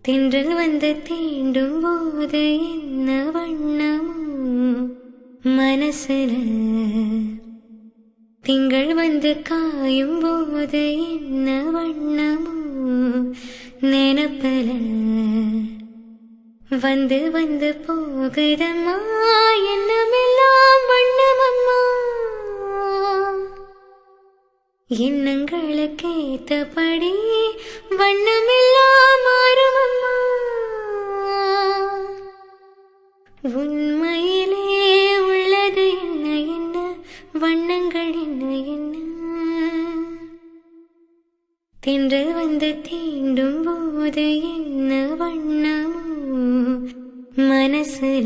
தென்றல் வந்து தீண்டும் போது என்ன வண்ணமோ மனசுல, திங்கள் வந்து காயும் போது என்ன வண்ணமோ நினப்பல, வந்து வந்து போகுதம்மா எண்ணமெல்லாம் வண்ணமம்மா, எண்ணங்களுக்கேத்தபடி வண்ணமெல்லாம் மாறுமம்மா. உண்மையிலே உள்ளது என்ன என்ன, வண்ணங்கள் என்ன என்ன, தென்றல் வந்து தீண்டும் போது என்ன வண்ணமோ மனசுல.